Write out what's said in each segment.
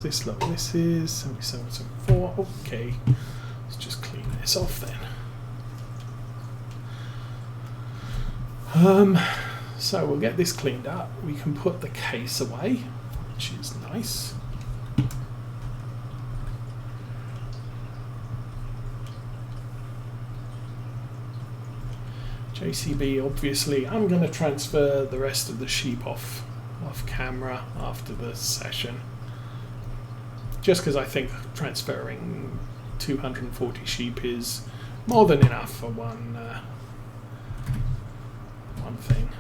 This look, this is 7774. Okay, let's just clean this off then. So we'll get this cleaned up. We can put the case away, which is nice. JCB, obviously, I'm going to transfer the rest of the sheep off camera after the session. Just because I think transferring 240 sheep is more than enough for one thing,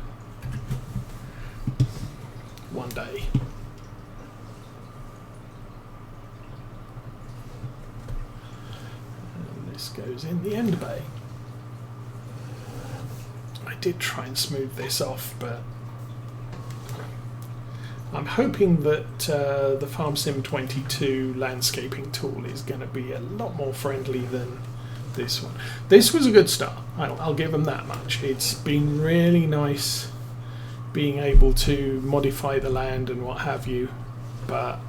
one day. And this goes in the end bay. I did try and smooth this off, but I'm hoping that the FarmSim 22 landscaping tool is going to be a lot more friendly than this one. This was a good start, I'll give them that much. It's been really nice being able to modify the land and what have you, but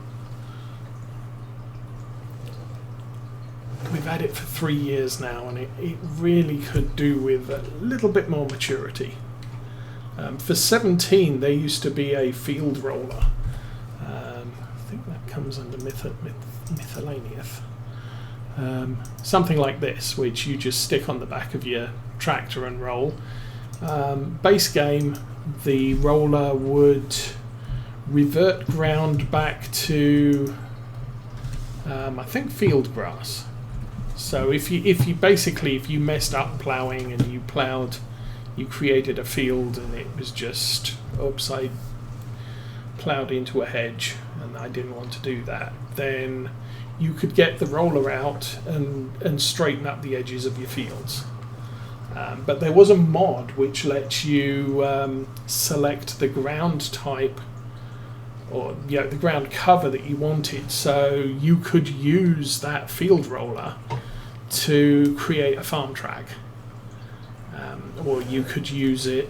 we've had it for 3 years now, and it really could do with a little bit more maturity. For 17 there used to be a field roller. I think that comes under miscellaneous. Something like this, which you just stick on the back of your tractor and roll. Base game, the roller would revert ground back to I think field grass. So if you messed up ploughing and you created a field and it was just, oops, I ploughed into a hedge and I didn't want to do that, then you could get the roller out and straighten up the edges of your fields. But there was a mod which lets you select the ground type, or the ground cover that you wanted, so you could use that field roller to create a farm track. Or you could use it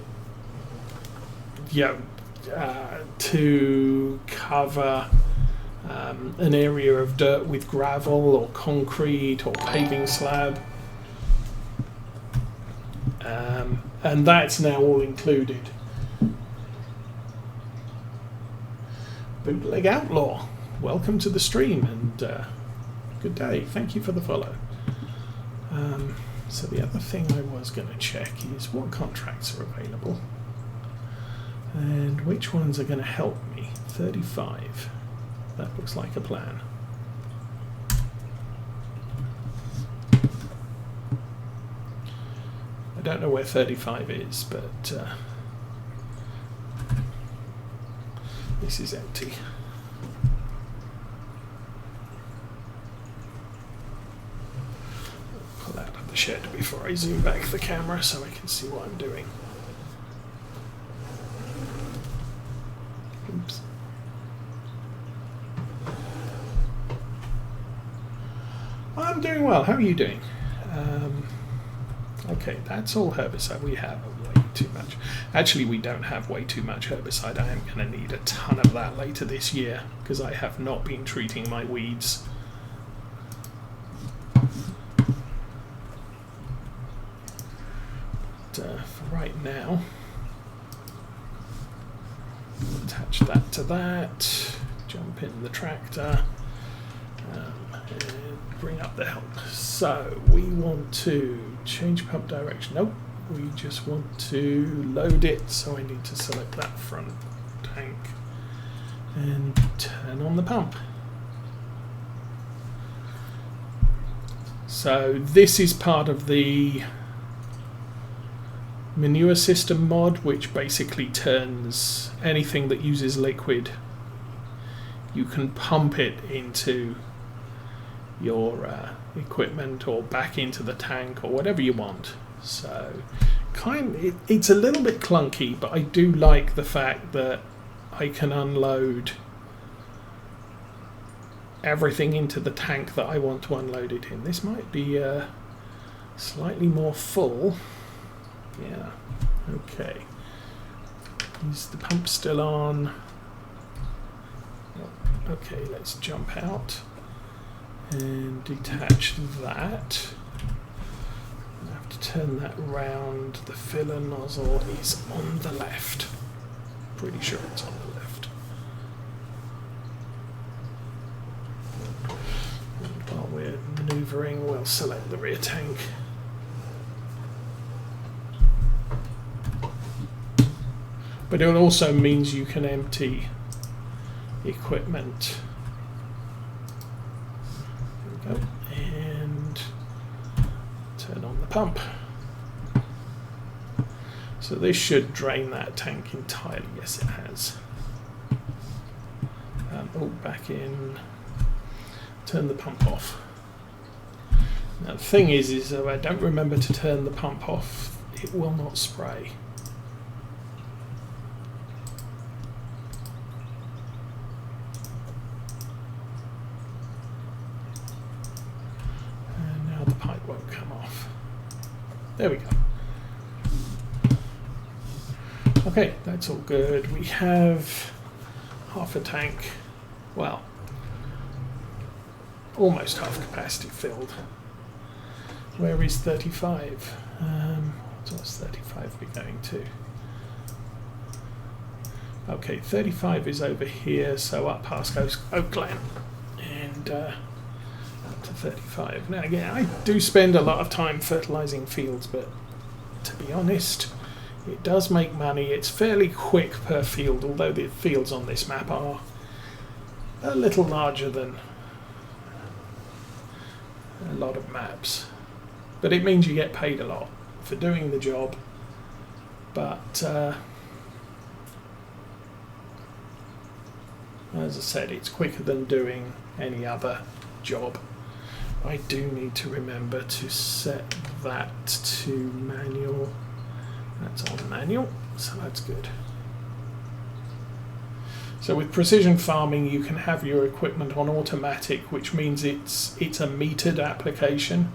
to cover an area of dirt with gravel or concrete or paving slab, and that's now all included. Bootleg Outlaw, welcome to the stream, and good day, thank you for the follow. So the other thing I was going to check is what contracts are available and which ones are going to help me. 35, that looks like a plan. I don't know where 35 is, but this is empty. Pull out of the shed before I zoom back the camera so I can see what I'm doing. Oops. I'm doing well. How are you doing? Okay, that's all herbicide. We have way too much. Actually, we don't have way too much herbicide. I am going to need a ton of that later this year because I have not been treating my weeds. But for right now, attach that to that, jump in the tractor, and bring up the help. So we want to change pump direction. Nope, we just want to load it, so I need to select that front tank and turn on the pump. So this is part of the manure system mod, which basically turns anything that uses liquid, you can pump it into your equipment or back into the tank or whatever you want. So it's a little bit clunky, but I do like the fact that I can unload everything into the tank that I want to unload it in. This might be slightly more full. Yeah, okay. Is the pump still on? Okay, let's jump out and detach that. I have to turn that round. The filler nozzle is on the left. Pretty sure it's on the left. And while we're maneuvering, we'll select the rear tank. But it also means you can empty equipment. There we go. And turn on the pump. So this should drain that tank entirely. Yes, it has. Oh, back in. Turn the pump off. Now the thing is if I don't remember to turn the pump off, it will not spray. And now the pipe won't come off. There we go. Okay, that's all good. We have half a tank, well, almost half capacity filled. Where is 35? What's 35 be going to? Okay, 35 is over here, so up past Oakland and up to 35. Now again, I do spend a lot of time fertilizing fields, but to be honest, it does make money. It's fairly quick per field, although the fields on this map are a little larger than a lot of maps. But it means you get paid a lot for doing the job. But as I said, it's quicker than doing any other job. I do need to remember to set that to manual. That's on manual, so that's good. So with precision farming, you can have your equipment on automatic, which means it's a metered application.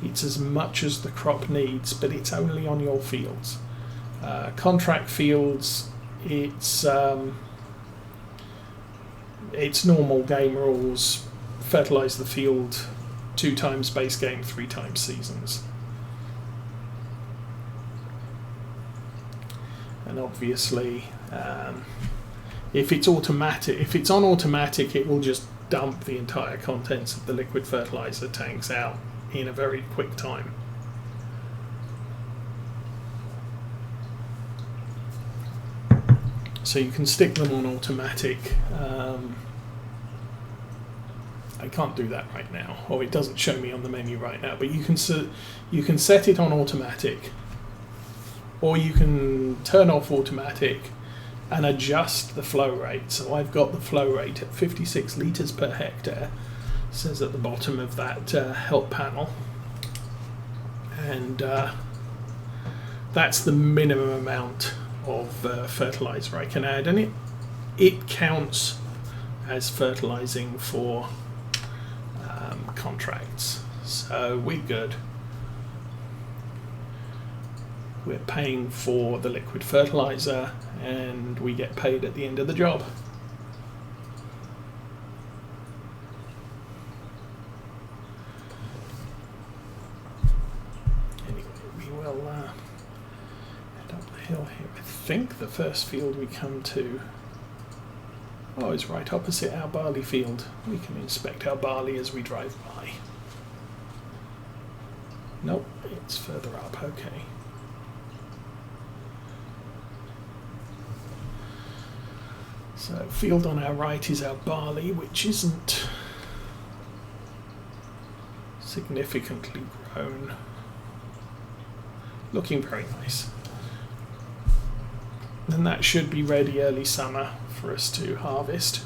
It's as much as the crop needs, but it's only on your fields. Contract fields, it's normal game rules. Fertilize the field 2 times base game, 3 times seasons. And obviously, if it's automatic, if it's on automatic, it will just dump the entire contents of the liquid fertilizer tanks out in a very quick time. So you can stick them on automatic. I can't do that right now, or it doesn't show me on the menu right now. But you can set it on automatic. Or you can turn off automatic and adjust the flow rate. So I've got the flow rate at 56 litres per hectare. It says at the bottom of that help panel. And that's the minimum amount of fertilizer I can add. And it counts as fertilizing for contracts. So we're good. We're paying for the liquid fertilizer and we get paid at the end of the job. Anyway, we will head up the hill here. I think the first field we come to is right opposite our barley field. We can inspect our barley as we drive by. Nope, it's further up, okay. So field on our right is our barley, which isn't significantly grown. Looking very nice. And that should be ready early summer for us to harvest.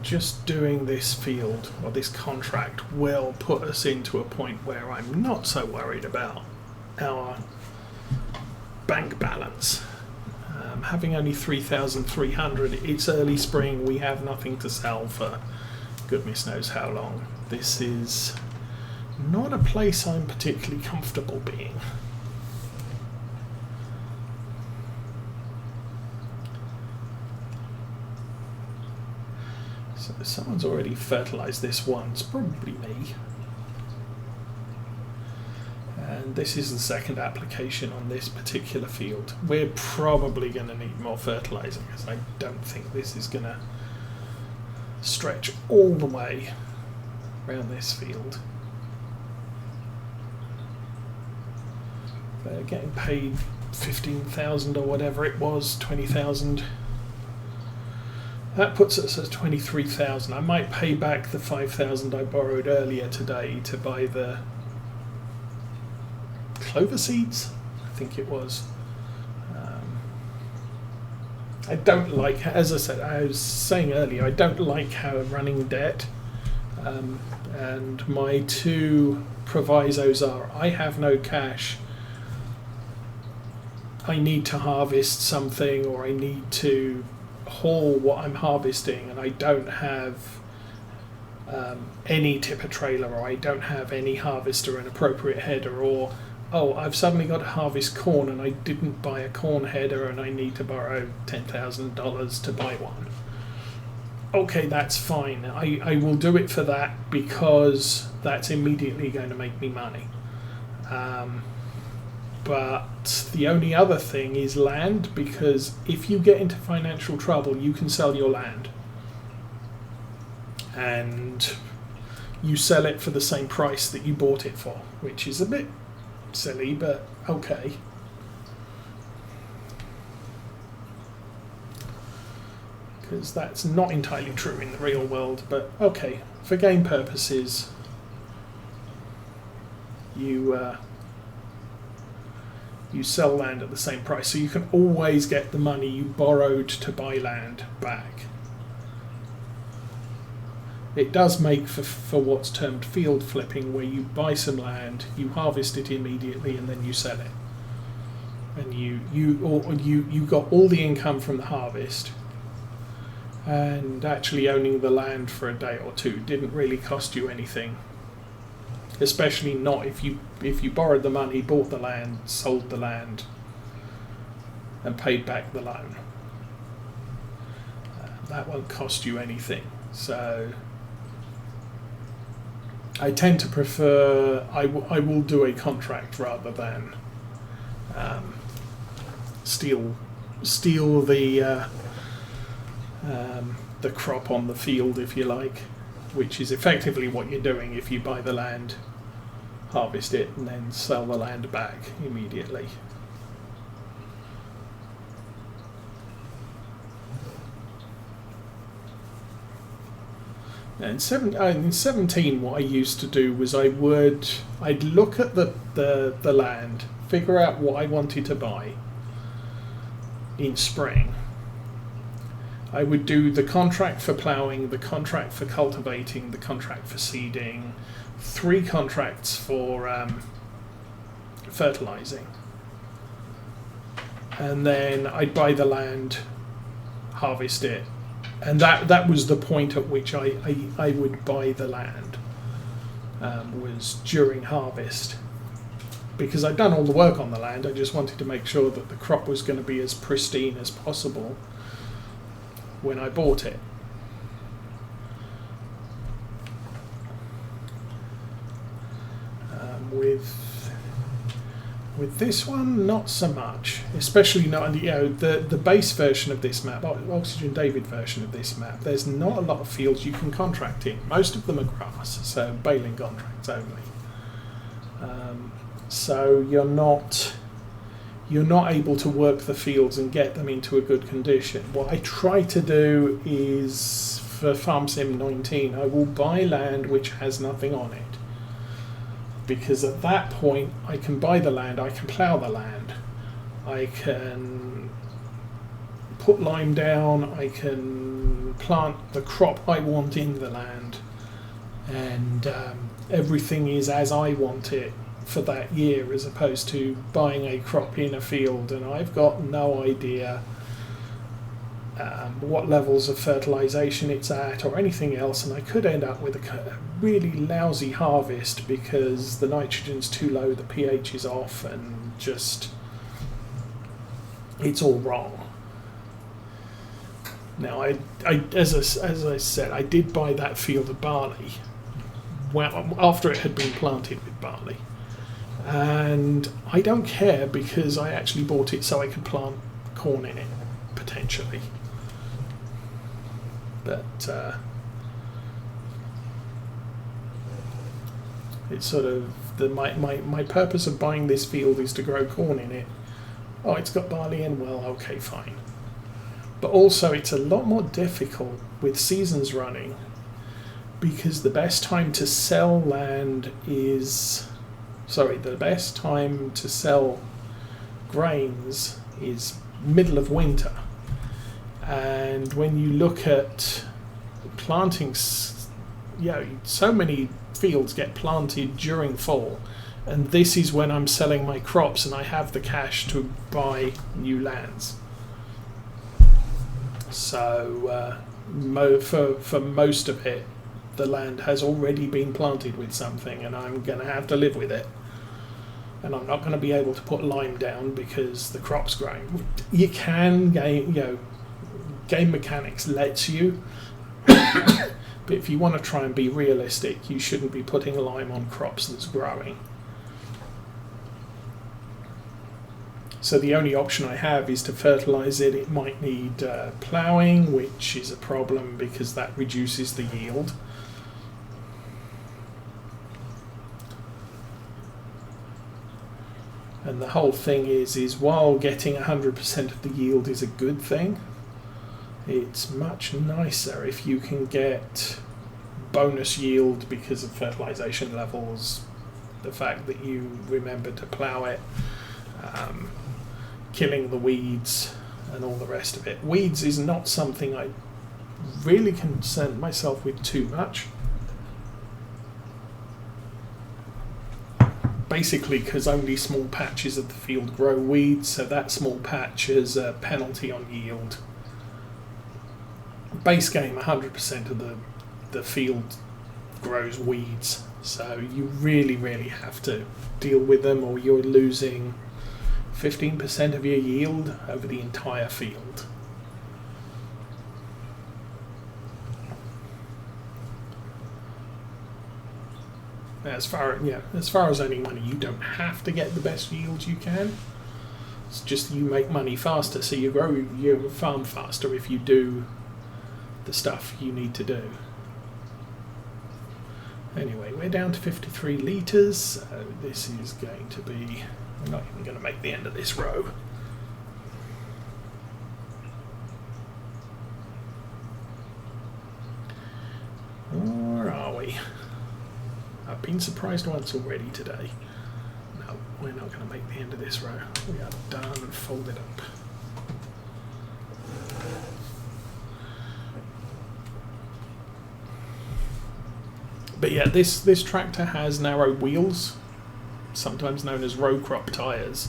Just doing this field or this contract will put us into a point where I'm not so worried about our bank balance. Having only 3,300, it's early spring, we have nothing to sell for goodness knows how long. This is not a place I'm particularly comfortable being. So someone's already fertilized this once, probably me. And this is the second application on this particular field. We're probably going to need more fertilizing, because I don't think this is going to stretch all the way around this field. They're getting paid 15,000 or whatever it was, 20,000. That puts us at 23,000. I might pay back the 5,000 I borrowed earlier today to buy the clover seeds, I think it was. I don't like, as I said, I was saying earlier, I don't like how running debt, and my two provisos are: I have no cash, I need to harvest something, or I need to haul what I'm harvesting, and I don't have any tipper trailer, or I don't have any harvester and appropriate header, or oh, I've suddenly got to harvest corn and I didn't buy a corn header and I need to borrow $10,000 to buy one. Okay, that's fine. I will do it for that, because that's immediately going to make me money. But the only other thing is land, because if you get into financial trouble, you can sell your land. And you sell it for the same price that you bought it for, which is a bit silly, but okay. Because that's not entirely true in the real world, but okay, for game purposes, you sell land at the same price, so you can always get the money you borrowed to buy land back. It does make for what's termed field flipping, where you buy some land, you harvest it immediately, and then you sell it. And you got all the income from the harvest, and actually owning the land for a day or two didn't really cost you anything. Especially not if you borrowed the money, bought the land, sold the land, and paid back the loan. That won't cost you anything. So I tend to prefer, I will do a contract rather than steal the crop on the field, if you like, which is effectively what you're doing if you buy the land, harvest it, and then sell the land back immediately. And in 17, what I used to do was I'd look at the land, figure out what I wanted to buy in spring. I would do the contract for ploughing, the contract for cultivating, the contract for seeding, 3 contracts for fertilizing. And then I'd buy the land, harvest it. And that was the point at which I would buy the land, was during harvest. Because I'd done all the work on the land, I just wanted to make sure that the crop was going to be as pristine as possible when I bought it. With this one, not so much. Especially not, the base version of this map, Oxygen David version of this map. There's not a lot of fields you can contract in. Most of them are grass, so baling contracts only. So you're not able to work the fields and get them into a good condition. What I try to do is, for Farm Sim 19, I will buy land which has nothing on it. Because at that point I can buy the land, I can plough the land, I can put lime down, I can plant the crop I want in the land, and everything is as I want it for that year, as opposed to buying a crop in a field and I've got no idea what levels of fertilization it's at or anything else, and I could end up with a really lousy harvest because the nitrogen's too low, the pH is off, and just it's all wrong. Now, as I said, I did buy that field of barley after it had been planted with barley, and I don't care because I actually bought it so I could plant corn in it potentially. But it's sort of my purpose of buying this field is to grow corn in it. Oh, it's got barley in, well, okay, fine. But also it's a lot more difficult with seasons running because the best time to sell land is, the best time to sell grains is middle of winter. And when you look at planting, so many fields get planted during fall, and this is when I'm selling my crops and I have the cash to buy new lands. So for most of it, the land has already been planted with something, and I'm going to have to live with it. And I'm not going to be able to put lime down because the crop's growing. You can, game mechanics lets you, but if you want to try and be realistic, you shouldn't be putting lime on crops that's growing. So the only option I have is to fertilize it. It might need ploughing, which is a problem because that reduces the yield. And the whole thing is while getting 100% of the yield is a good thing, it's much nicer if you can get bonus yield because of fertilization levels, the fact that you remember to plough it, killing the weeds and all the rest of it. Weeds is not something I really concern myself with too much. Basically because only small patches of the field grow weeds, so that small patch is a penalty on yield. Base game, 100% of the field grows weeds, so you really have to deal with them or you're losing 15% of your yield over the entire field. As far as earning money, you don't have to get the best yields you can. It's just you make money faster, so you grow your farm faster if you do the stuff you need to do. Anyway, we're down to 53 litres, so this is going to be, I'm not even going to make the end of this row. Where are we? I've been surprised once already today. No, we're not going to make the end of this row. We are done and folded up. But yeah, this tractor has narrow wheels, sometimes known as row crop tyres.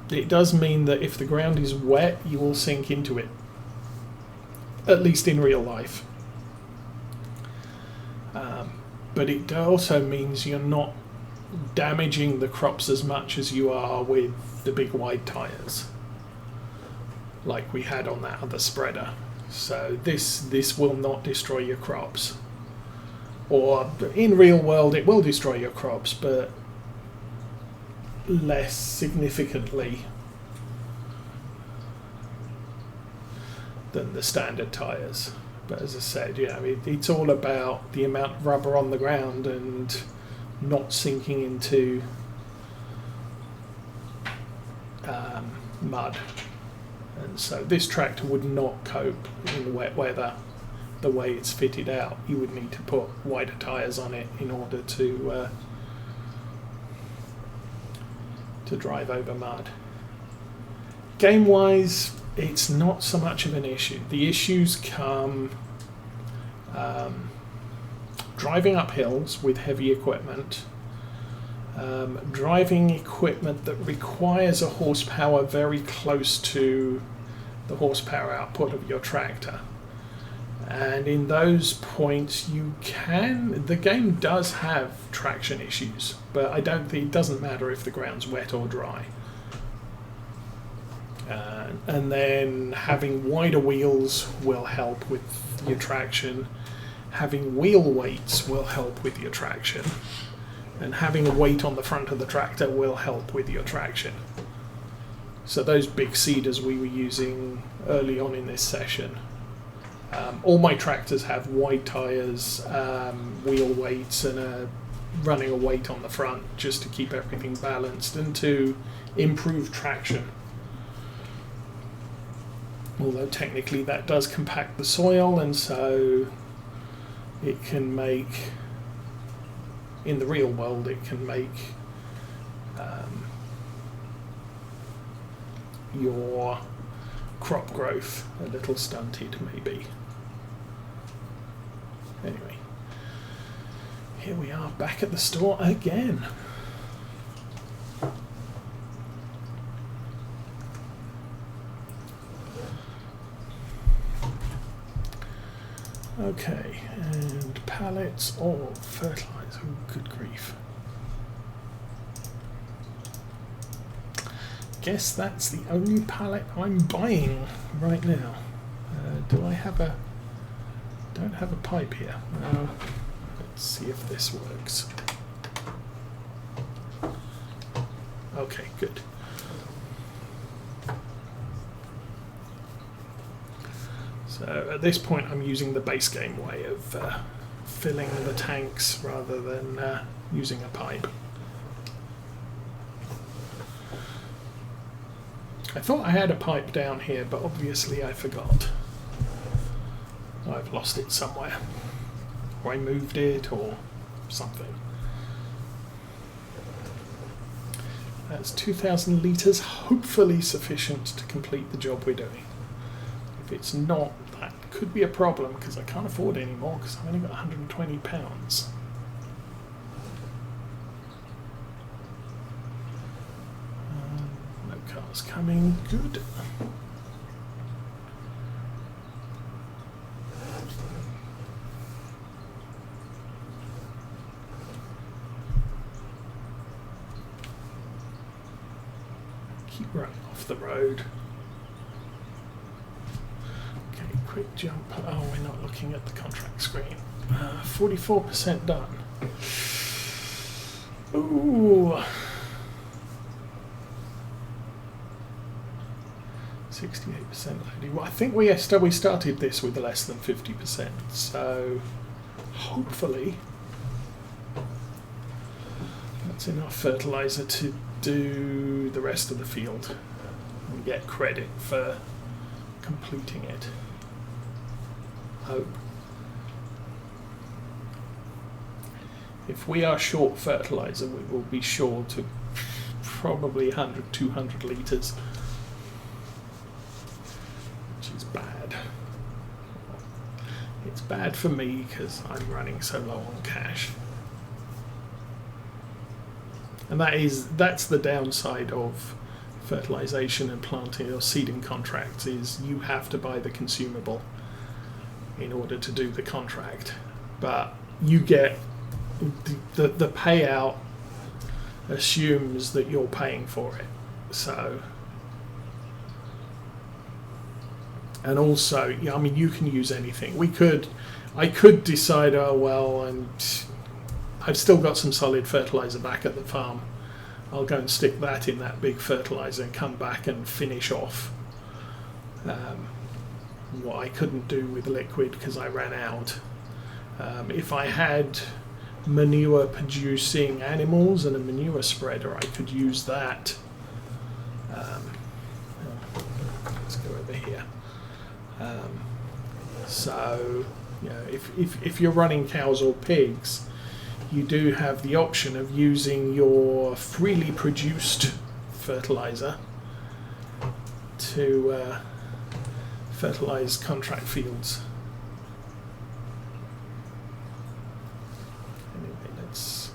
It does mean that if the ground is wet, you will sink into it, at least in real life. But it also means you're not damaging the crops as much as you are with the big wide tyres, like we had on that other spreader. So this will not destroy your crops. Or in real world it will destroy your crops, but less significantly than the standard tyres. But as I said, it's all about the amount of rubber on the ground and not sinking into mud. And so this tractor would not cope in wet weather the way it's fitted out. You would need to put wider tyres on it in order to drive over mud. Game-wise, it's not so much of an issue. The issues come driving up hills with heavy equipment, driving equipment that requires a horsepower very close to the horsepower output of your tractor. And in those points, the game does have traction issues, but I don't think it doesn't matter if the ground's wet or dry. And then having wider wheels will help with your traction. Having wheel weights will help with your traction. And having a weight on the front of the tractor will help with your traction. So those big seeders we were using early on in this session, all my tractors have wide tyres, wheel weights, and running a weight on the front just to keep everything balanced and to improve traction. Although technically that does compact the soil, and so it can make, in the real world, it can make your crop growth a little stunted, maybe. Anyway, here we are back at the store again. Okay, and pallets of fertilizer. Oh, good grief. Guess that's the only pallet I'm buying right now. Do I have a... Don't have a pipe here. Let's see if this works. Okay, good. So at this point I'm using the base game way of filling the tanks rather than using a pipe. I thought I had a pipe down here, but obviously I forgot. I've lost it somewhere. Or I moved it or something. That's 2,000 litres, hopefully sufficient to complete the job we're doing. If it's not, that could be a problem because I can't afford any more because I've only got £120. No cars coming, good. Keep running off the road. Quick jump. Oh, we're not looking at the contract screen. 44% done. Ooh. 68% loading. Well, I think we started this with less than 50%, so hopefully that's enough fertilizer to do the rest of the field and get credit for completing it. Hope. If we are short fertilizer, we will be short to probably 100, 200 litres, which is bad. It's bad for me because I'm running so low on cash. And that's the downside of fertilization and planting or seeding contracts, is you have to buy the consumable in order to do the contract, but you get the payout assumes that you're paying for it. So, and also, yeah, I mean, you can use anything. I could decide, oh well, and I've still got some solid fertilizer back at the farm. I'll go and stick that in that big fertilizer and come back and finish off what I couldn't do with liquid because I ran out. If I had manure producing animals and a manure spreader, I could use that. Let's go over here. So, you know, if you're running cows or pigs, you do have the option of using your freely produced fertilizer to fertilize contract fields. Anyway, let's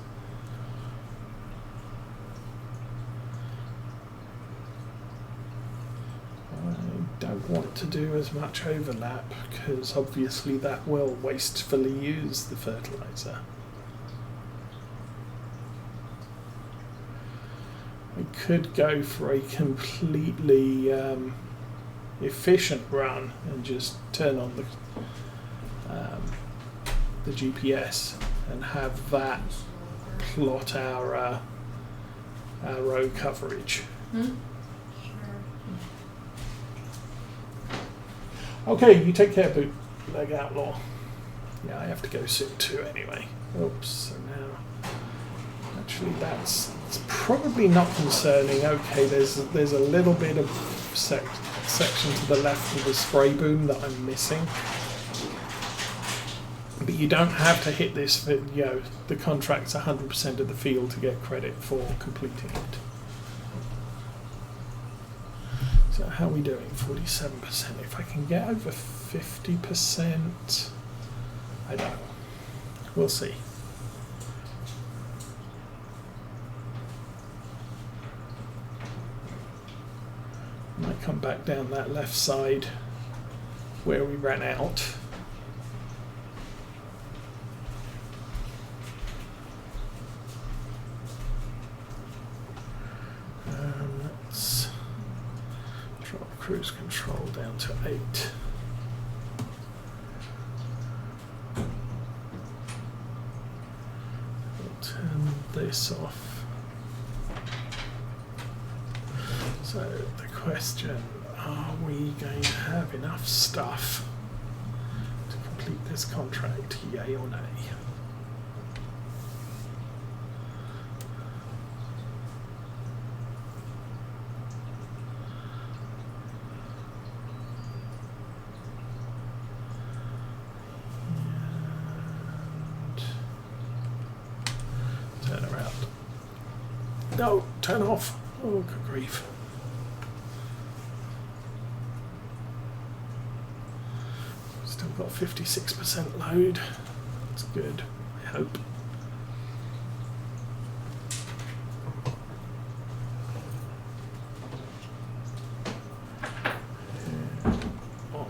don't want to do as much overlap because obviously that will wastefully use the fertilizer. We could go for a completely efficient run and just turn on the GPS and have that plot our row coverage. Okay, you take care, bootleg outlaw. Yeah, I have to go soon too anyway. Oops, so now actually it's probably not concerning. Okay, there's a little bit of section to the left of the spray boom that I'm missing. But you don't have to hit this video. The contract's 100% of the field to get credit for completing it. So how are we doing? 47%. If I can get over 50%, I don't know. We'll see. Might come back down that left side where we ran out. Let's drop cruise control down to 8. We'll turn this off. So the question, are we going to have enough stuff to complete this contract, yay or nay? And turn around. No, turn off. Oh, good grief. Got 56% load. That's good, I hope. On.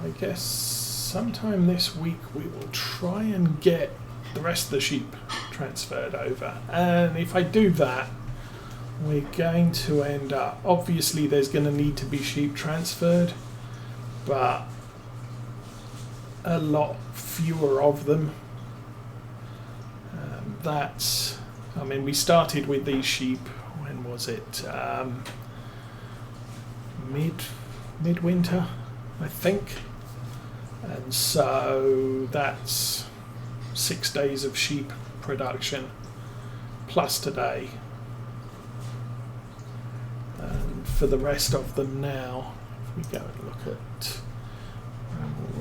I guess sometime this week we will try and get the rest of the sheep transferred over. And if I do that, we're going to end up, obviously there's going to need to be sheep transferred, but a lot fewer of them. I mean, we started with these sheep, when was it? Midwinter, I think. And so that's 6 days of sheep production plus today. And for the rest of them now, if we go and look at,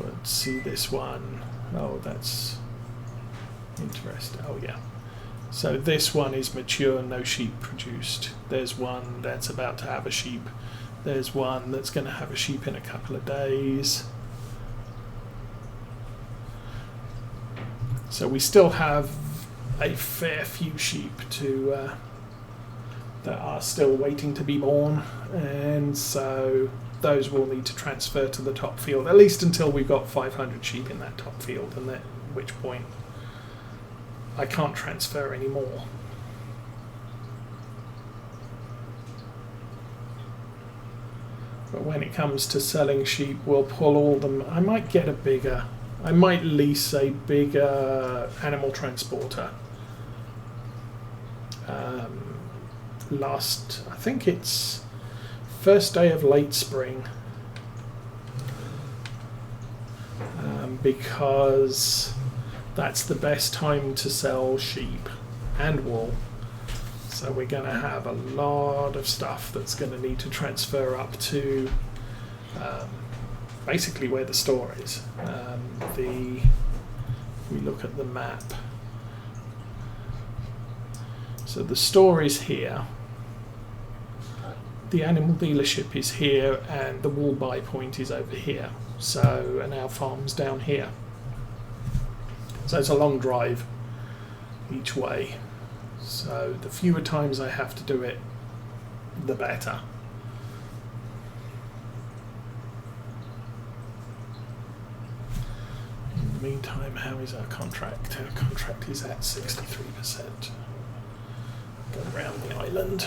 let's see this one. Oh, that's interesting. Oh yeah. So this one is mature, no sheep produced. There's one that's about to have a sheep. There's one that's going to have a sheep in a couple of days. So we still have a fair few sheep that are still waiting to be born, and so those will need to transfer to the top field, at least until we've got 500 sheep in that top field, and at which point I can't transfer anymore. But when it comes to selling sheep, we'll pull all them. I might get I might lease a bigger animal transporter. I think it's first day of late spring, because that's the best time to sell sheep and wool. So we're going to have a lot of stuff that's going to need to transfer up to basically where the store is. We look at the map. So the store is here. the animal dealership is here and the wool buy point is over here. So, and our farm's down here. So it's a long drive each way. So the fewer times I have to do it, the better. In the meantime, how is our contract? Our contract is at 63%. Go around the island.